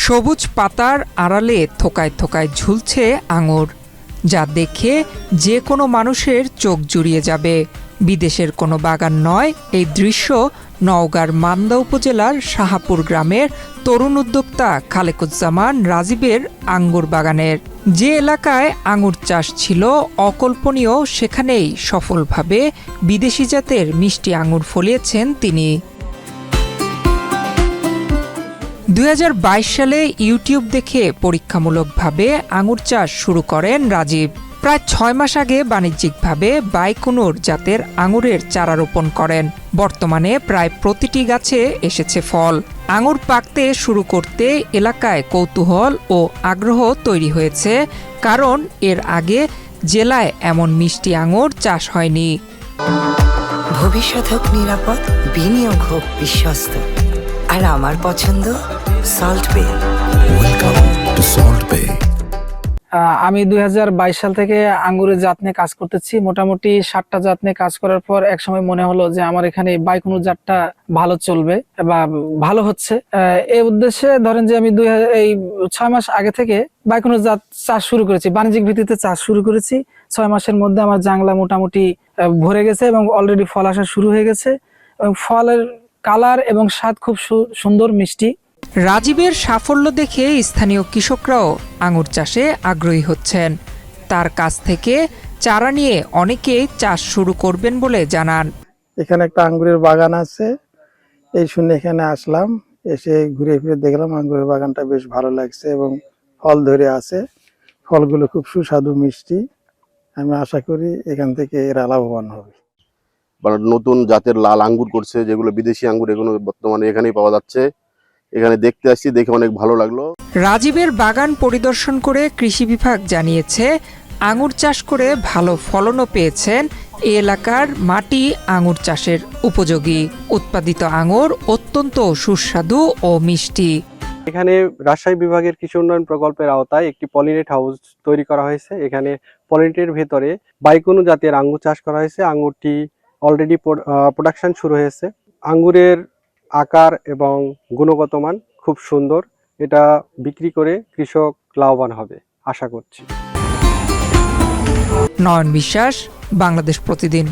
সবুজ পাতার আড়ালে থোকায় থোকায় ঝুলছে আঙুর, যা দেখে যে কোনো মানুষের চোখ জুড়িয়ে যাবে। বিদেশের কোনো বাগান নয় এই দৃশ্য নওগাঁর মান্দা উপজেলার শাহাপুর গ্রামের তরুণ উদ্যোক্তা খালেকুজ্জামান রাজীবের আঙ্গুর বাগানের। যে এলাকায় আঙুর চাষ ছিল অকল্পনীয়, সেখানেই সফলভাবে বিদেশি জাতের মিষ্টি আঙুর ফলিয়েছেন তিনি। 2022 সালে ইউটিউব দেখে পরীক্ষামূলকভাবে আঙুর চাষ শুরু করেন রাজীব। প্রায় 6 মাস আগে বাণিজ্যিকভাবে বাইকুনুর জাতের আঙুরের চারা রোপণ করেন। বর্তমানে প্রায় প্রতিটি গাছে এসেছে ফল। আঙুর পাকতে শুরু করতে এলাকায় কৌতূহল ও আগ্রহ তৈরি হয়েছে, কারণ এর আগে জেলায় এমন মিষ্টি আঙুর চাষ হয়নি। ভবিষ্যৎ হোক নিরাপদ, বিনিয়োগ হোক বিশ্বস্ত, আর আমার পছন্দ সল্ট বে। ওয়েলকাম টু সল্ট বে। আমি 2022 সাল থেকে আঙ্গুরের জাত নিয়ে কাজ করতেছি। মোটামুটি 60টা জাত নিয়ে কাজ করার পর একসময় মনে হলো যে আমার এখানে বাইকুনুর জাতটা ভালো চলবে বা ভালো হচ্ছে। এই উদ্দেশ্যে ধরেন যে আমি 6 মাস আগে থেকে বাইকুনুর জাত চাষ শুরু করেছি, বাণিজ্যিক ভিত্তিতে চাষ শুরু করেছি। 6 মাসের মধ্যে আমার জাংলা মোটামুটি ভরে গেছে এবং অলরেডি ফল আসা শুরু হয়ে গেছে এবং ফলের কালার এবং স্বাদ খুব সুন্দর, মিষ্টি। রাজীবের সাফল্য দেখে স্থানীয় কৃষকরাও আঙুর চাষে আগ্রহী হচ্ছেন। তার কাছ থেকে চারা নিয়ে অনেকেই চাষ শুরু করবেন বলে জানান। এখানে একটা আঙ্গুরের বাগান আছে, এই শুনে এখানে আসলাম। এসে ঘুরে ফিরে দেখলাম আঙ্গুরের বাগানটা বেশ ভালো লাগছে এবং ফল ধরে আছে। ফলগুলো খুব সুস্বাদু, মিষ্টি। আমি আশা করি এখান থেকে এরা লাভবান হবে। নতুন জাতের লাল আঙ্গুর করছে, যেগুলো বিদেশি আঙ্গুর, এগুলো বর্তমানে এখানেই পাওয়া যাচ্ছে। এখানে দেখতে আসছি, দেখে অনেক ভালো লাগলো। রাজীবের বাগান পরিদর্শন করে কৃষি বিভাগ জানিয়েছে আঙুর চাষ করে ভালো ফলনও পেয়েছেন। এই এলাকার মাটি আঙুর চাষের উপযোগী। উৎপাদিত আঙুর অত্যন্ত সুস্বাদু ও মিষ্টি। এখানে রাজশাহী বিভাগের কৃষি উন্নয়ন প্রকল্পের আওতায় একটি পলিনেট হাউস তৈরি করা হয়েছে। এখানে পলিনেটের ভেতরে বাইকুনু জাতের আঙ্গুর চাষ করা হয়েছে। আঙ্গুরটি অলরেডি প্রোডাকশন শুরু হয়েছে। আঙ্গুরের আকার এবং গুণগত মান খুব সুন্দর। এটা বিক্রি করে কৃষক লাভবান হবে আশা করছি। নয়ন বিশ্বাস, বাংলাদেশ প্রতিদিন।